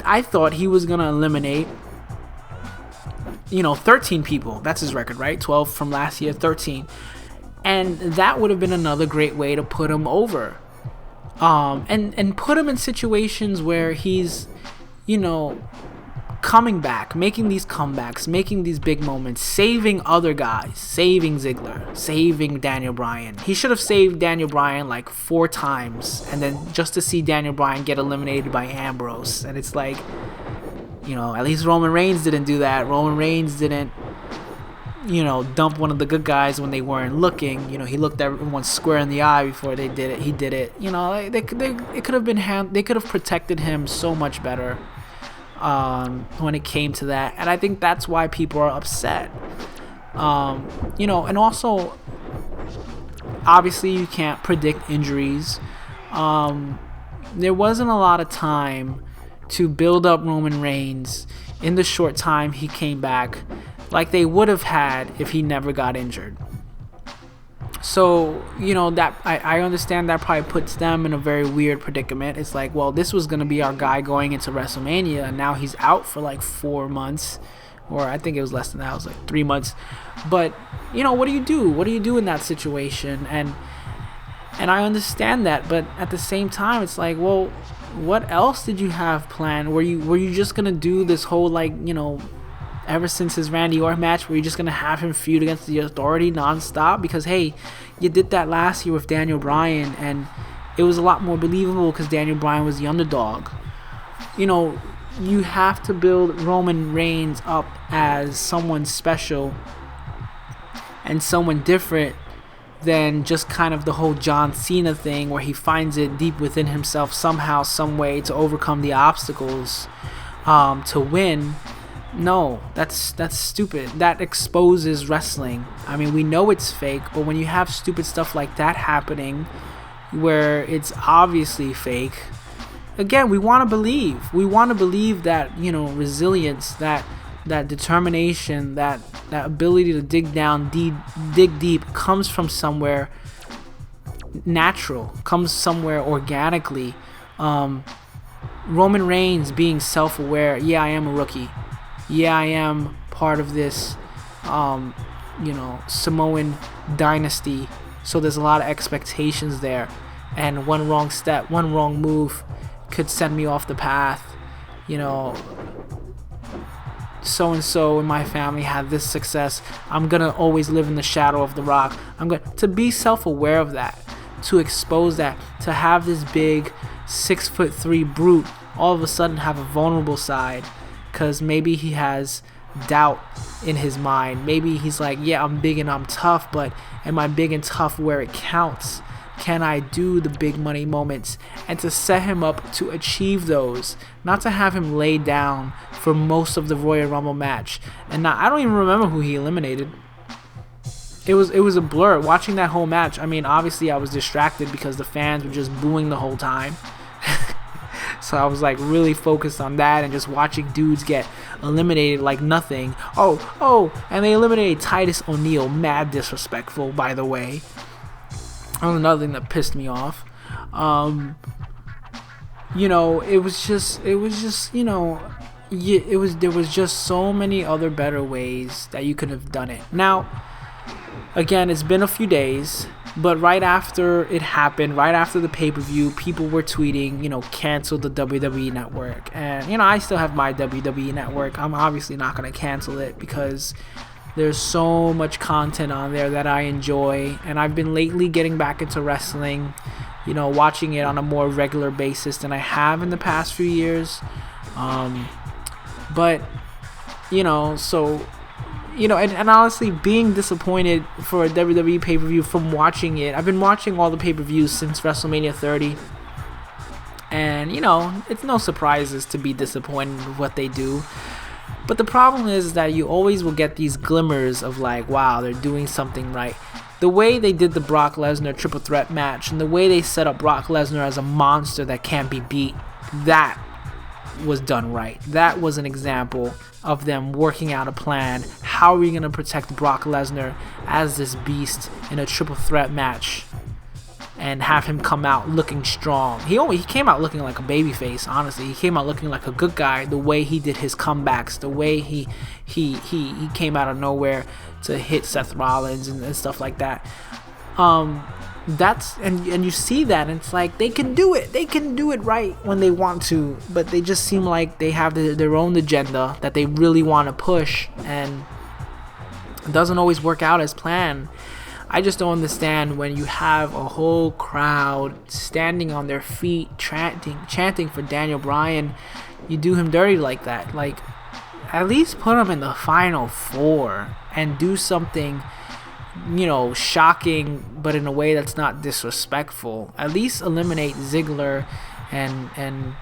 I thought he was going to eliminate 13 people. That's his record, right? 12 from last year, 13. And that would have been another great way to put him over. And put him in situations where he's, coming back, making these comebacks, making these big moments, saving other guys, saving Ziggler, saving Daniel Bryan. He should have saved Daniel Bryan like 4 times, and then just to see Daniel Bryan get eliminated by Ambrose. And it's like, at least Roman Reigns didn't do that. Roman Reigns didn't, dump one of the good guys when they weren't looking. He looked everyone square in the eye before they did it. He did it. It could have been they could have protected him so much better when it came to that. And I think that's why people are upset. And also, obviously you can't predict injuries. There wasn't a lot of time to build up Roman Reigns in the short time he came back like they would have had if he never got injured. So, that I understand that probably puts them in a very weird predicament. It's like, well, this was going to be our guy going into WrestleMania, and now he's out for like 4 months, or I think it was less than that. It was like 3 months. But, what do you do? What do you do in that situation? And I understand that, but at the same time, it's like, well, what else did you have planned? Were you just going to do this whole, like, ever since his Randy Orton match, where you're just going to have him feud against the Authority nonstop? Because, hey, you did that last year with Daniel Bryan, and it was a lot more believable because Daniel Bryan was the underdog. You have to build Roman Reigns up as someone special and someone different than just kind of the whole John Cena thing, where he finds it deep within himself somehow, some way to overcome the obstacles to win. No, that's stupid. That exposes wrestling. I mean, we know it's fake, but when you have stupid stuff like that happening, where it's obviously fake, again, we want to believe. We want to believe that, resilience, that determination, that ability to dig down, dig deep comes from somewhere natural, comes somewhere organically. Roman Reigns being self-aware, yeah, I am a rookie. Yeah, I am part of this Samoan dynasty, so there's a lot of expectations there, and one wrong step, one wrong move could send me off the path. So and so in my family had this success. I'm gonna always live in the shadow of The Rock. I'm going to be self-aware of that, to expose that, to have this big 6'3" brute all of a sudden have a vulnerable side, because maybe he has doubt in his mind. Maybe he's like, yeah, I'm big and I'm tough, but am I big and tough where it counts? Can I do the big money moments? And to set him up to achieve those, not to have him lay down for most of the Royal Rumble match. And I don't even remember who he eliminated. It was a blur watching that whole match. I mean, obviously I was distracted because the fans were just booing the whole time. So I was like really focused on that and just watching dudes get eliminated like nothing. Oh, and they eliminated Titus O'Neil. Mad disrespectful, by the way. That was another thing that pissed me off. It was just there was just so many other better ways that you could have done it. Now, again, it's been a few days, but right after it happened, right after the pay-per-view, people were tweeting, cancel the WWE Network. And, I still have my WWE Network. I'm obviously not going to cancel it because there's so much content on there that I enjoy. And I've been lately getting back into wrestling, watching it on a more regular basis than I have in the past few years. And honestly, being disappointed for a WWE pay-per-view from watching it. I've been watching all the pay-per-views since WrestleMania 30. And, it's no surprises to be disappointed with what they do. But the problem is that you always will get these glimmers of like, wow, they're doing something right. The way they did the Brock Lesnar triple threat match and the way they set up Brock Lesnar as a monster that can't be beat, that was done right. That was an example of them working out a plan. How are we going to protect Brock Lesnar as this beast in a triple threat match and have him come out looking strong? He came out looking like a babyface, honestly. He came out looking like a good guy, the way he did his comebacks, the way he came out of nowhere to hit Seth Rollins and stuff like that. That's and you see that, and it's like they can do it right when they want to, but they just seem like they have their own agenda that they really want to push, and it doesn't always work out as planned. I just don't understand when you have a whole crowd standing on their feet chanting for Daniel Bryan, you do him dirty like that. Like, at least put him in the final four and do something shocking, but in a way that's not disrespectful. At least eliminate Ziggler and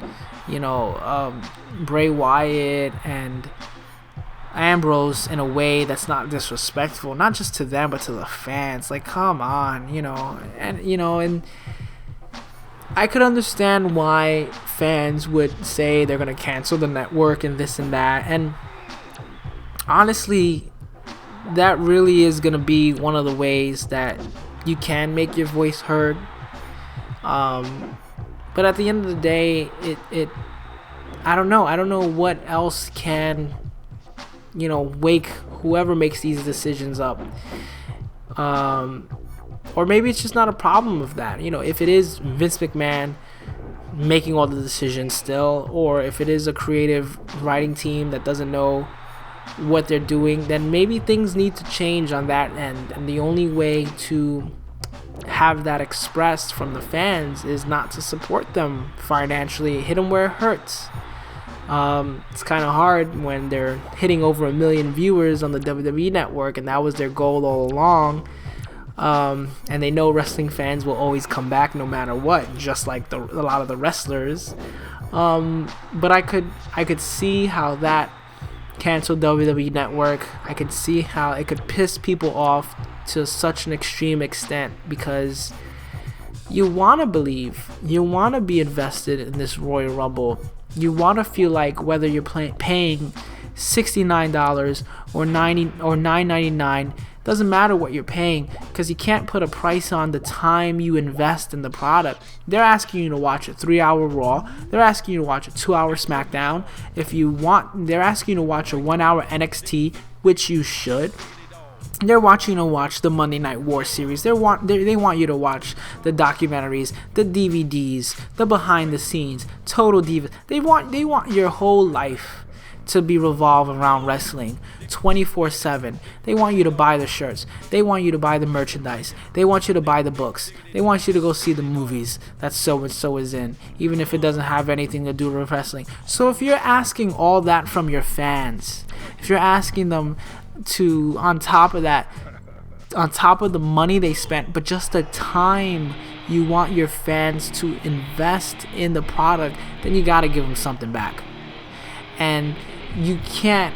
Bray Wyatt and Ambrose in a way that's not disrespectful, not just to them but to the fans. Like, come on, and I could understand why fans would say they're gonna cancel the network and this and that, and honestly, that really is going to be one of the ways that you can make your voice heard. But at the end of the day, I don't know what else can, wake whoever makes these decisions up. Or maybe it's just not a problem of that. If it is Vince McMahon making all the decisions still, or if it is a creative writing team that doesn't know what they're doing, then maybe things need to change on that end. And the only way to have that expressed from the fans is not to support them financially, hit them where it hurts. It's kind of hard when they're hitting over 1 million viewers on the WWE Network, and that was their goal all along. And they know wrestling fans will always come back no matter what, just like a lot of the wrestlers. But I could see how that canceled WWE Network. I could see how it could piss people off to such an extreme extent, because you want to believe, you want to be invested in this Royal Rumble. You want to feel like whether you're paying $69 or $9.99, doesn't matter what you're paying, because you can't put a price on the time you invest in the product. They're asking you to watch a 3-hour Raw. They're asking you to watch a 2-hour SmackDown. If you want, they're asking you to watch a 1-hour NXT, which you should. They're watching you to watch the Monday Night War series. They want you to watch the documentaries, the DVDs, the behind the scenes, Total Divas. They want your whole life to be revolved around wrestling 24/7. They want you to buy the shirts. They want you to buy the merchandise. They want you to buy the books. They want you to go see the movies that so and so is in, even if it doesn't have anything to do with wrestling. So if you're asking all that from your fans, if you're asking them to, on top of that, on top of the money they spent, but just the time you want your fans to invest in the product, then you gotta give them something back. And you can't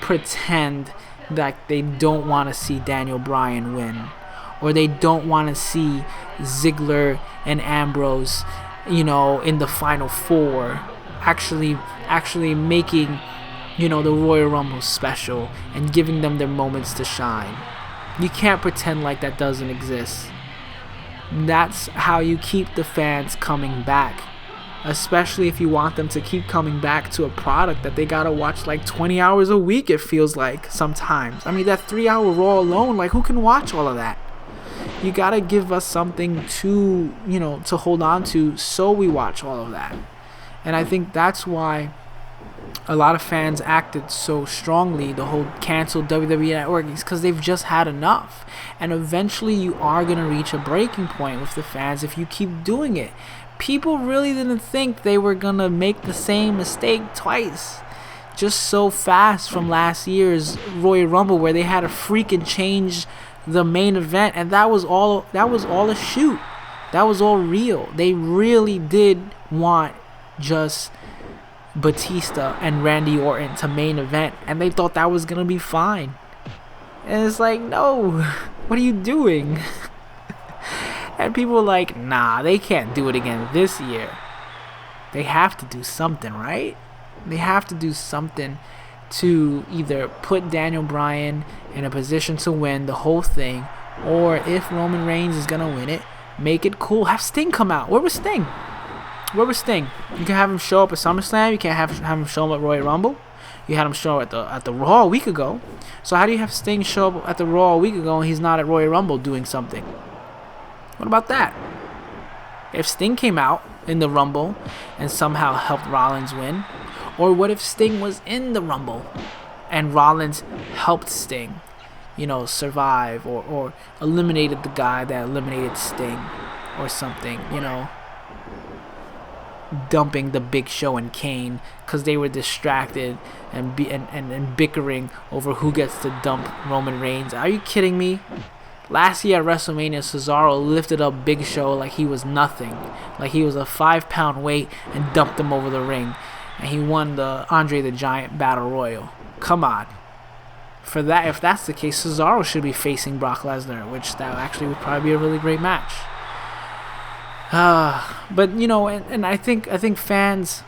pretend that they don't want to see Daniel Bryan win, or they don't want to see Ziggler and Ambrose, in the Final Four, actually making, the Royal Rumble special and giving them their moments to shine. You can't pretend like that doesn't exist. That's how you keep the fans coming back, especially if you want them to keep coming back to a product that they gotta watch like 20 hours a week, it feels like sometimes. I mean, that 3-hour Raw alone, like, who can watch all of that? You gotta give us something to, to hold on to, so we watch all of that. And I think that's why a lot of fans acted so strongly, the whole canceled WWE Network, is because they've just had enough. And eventually you are going to reach a breaking point with the fans if you keep doing it. People really didn't think they were going to make the same mistake twice just so fast from last year's Royal Rumble, where they had to freaking change the main event, and that was all a shoot. That was all real. They really did want just Batista and Randy Orton to main event, and they thought that was gonna be fine. And it's like, no, what are you doing? And people were like, nah, they can't do it again this year. They have to do something, right? They have to do something to either put Daniel Bryan in a position to win the whole thing, or if Roman Reigns is gonna win it, make it cool. Have Sting come out. Where was Sting? Where was Sting? You can have him show up at SummerSlam. You can't have him show up at Royal Rumble. You had him show up at the Raw a week ago. So how do you have Sting show up at the Raw a week ago and he's not at Royal Rumble doing something? What about that? If Sting came out in the Rumble and somehow helped Rollins win, or what if Sting was in the Rumble and Rollins helped Sting, survive, or eliminated the guy that eliminated Sting or something, dumping the Big Show and Kane because they were distracted and bickering over who gets to dump Roman Reigns. Are you kidding me? Last year at WrestleMania, Cesaro lifted up Big Show like he was nothing, like he was a 5-pound weight, and dumped him over the ring, and he won the Andre the Giant Battle Royal. Come on. For that, if that's the case, Cesaro should be facing Brock Lesnar, which that actually would probably be a really great match. But and I think fans,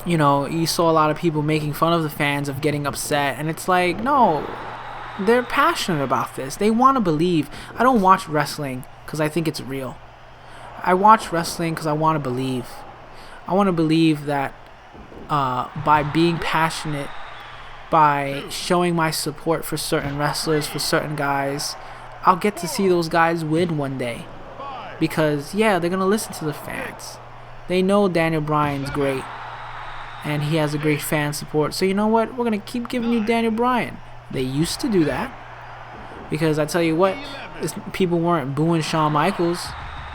you saw a lot of people making fun of the fans of getting upset, and it's like, no, they're passionate about this. They want to believe. I don't watch wrestling because I think it's real. I watch wrestling because I want to believe. I want to believe that by being passionate, by showing my support for certain wrestlers, for certain guys, I'll get to see those guys win one day. Because, yeah, they're going to listen to the fans. They know Daniel Bryan's great, and he has a great fan support. So you know what? We're going to keep giving you Daniel Bryan. They used to do that. Because I tell you what, people weren't booing Shawn Michaels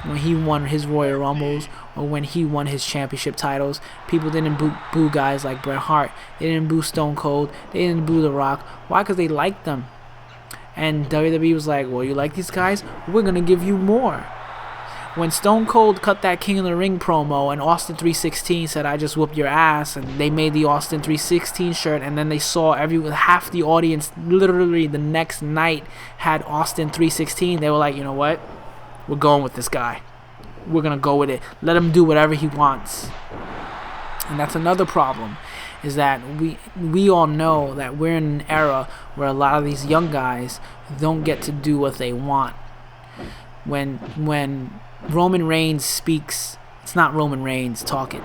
when he won his Royal Rumbles or when he won his championship titles. People didn't boo guys like Bret Hart. They didn't boo Stone Cold. They didn't boo The Rock. Why? Because they liked them. And WWE was like, well, you like these guys? We're going to give you more. When Stone Cold cut that King of the Ring promo and Austin 316 said, I just whooped your ass, and they made the Austin 316 shirt, and then they saw half the audience literally the next night had Austin 316, they were like, you know what? We're going with this guy. We're going to go with it. Let him do whatever he wants. And that's another problem, is that we all know that we're in an era where a lot of these young guys don't get to do what they want. When Roman Reigns speaks, it's not Roman Reigns talking.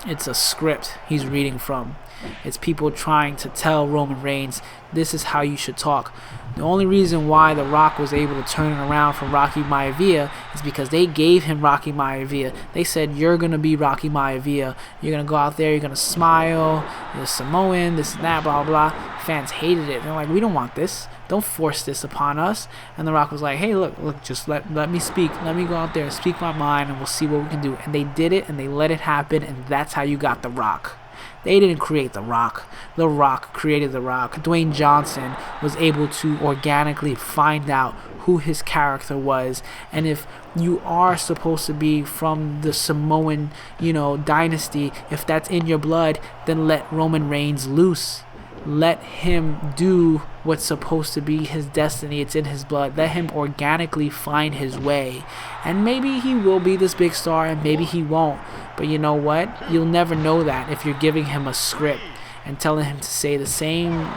It's a script he's reading from. It's people trying to tell Roman Reigns, this is how you should talk. The only reason why The Rock was able to turn it around from Rocky Maivia is because they gave him Rocky Maivia. They said, you're going to be Rocky Maivia. You're going to go out there, you're going to smile, you're Samoan, this and that, blah, blah. Fans hated it. They're like, we don't want this. Don't force this upon us. And The Rock was like, hey, look, just let me speak. Let me go out there and speak my mind, and we'll see what we can do. And they did it, and they let it happen, and that's how you got The Rock. They didn't create The Rock. The Rock created The Rock. Dwayne Johnson was able to organically find out who his character was. And if you are supposed to be from the Samoan, dynasty, if that's in your blood, then let Roman Reigns loose. Let him do what's supposed to be his destiny. It's in his blood. Let him organically find his way. And maybe he will be this big star, and maybe he won't. But you know what? You'll never know that if you're giving him a script and telling him to say the same,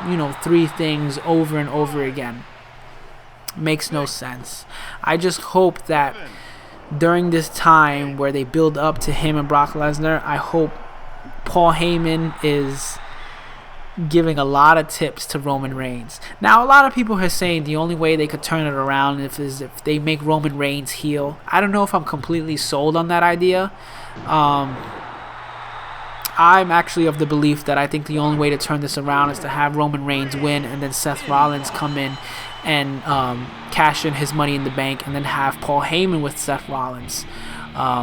3 things over and over again. Makes no sense. I just hope that during this time where they build up to him and Brock Lesnar, I hope Paul Heyman is giving a lot of tips to Roman Reigns. Now, a lot of people are saying the only way they could turn it around is if they make Roman Reigns heel. I don't know if I'm completely sold on that idea. I'm actually of the belief that I think the only way to turn this around is to have Roman Reigns win, and then Seth Rollins come in and cash in his Money in the Bank, and then have Paul Heyman with Seth Rollins.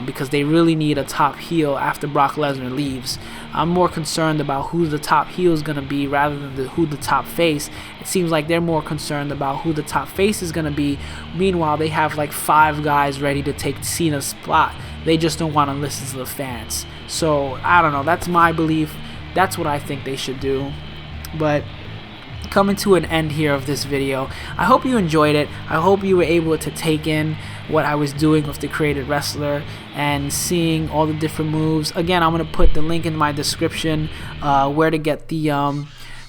Because they really need a top heel after Brock Lesnar leaves. I'm more concerned about who the top heel is going to be rather than who the top face. It seems like they're more concerned about who the top face is going to be. Meanwhile, they have like 5 guys ready to take Cena's spot. They just don't want to listen to the fans. So, I don't know. That's my belief. That's what I think they should do. But coming to an end here of this video, I hope you enjoyed it. I hope you were able to take in what I was doing with the Created Wrestler and seeing all the different moves. Again, I'm going to put the link in my description where to get the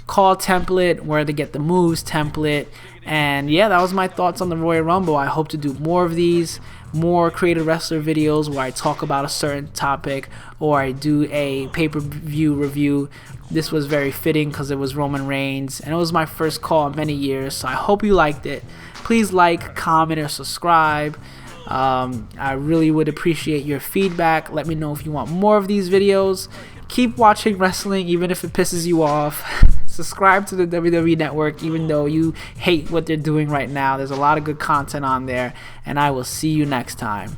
call template, where to get the moves template. And yeah, that was my thoughts on the Royal Rumble. I hope to do more of these, more Created Wrestler videos where I talk about a certain topic or I do a pay-per-view review. This was very fitting because it was Roman Reigns and it was my first call in many years, so I hope you liked it. Please like, comment, or subscribe. I really would appreciate your feedback. Let me know if you want more of these videos. Keep watching wrestling even if it pisses you off. Subscribe to the WWE Network even though you hate what they're doing right now. There's a lot of good content on there, and I will see you next time.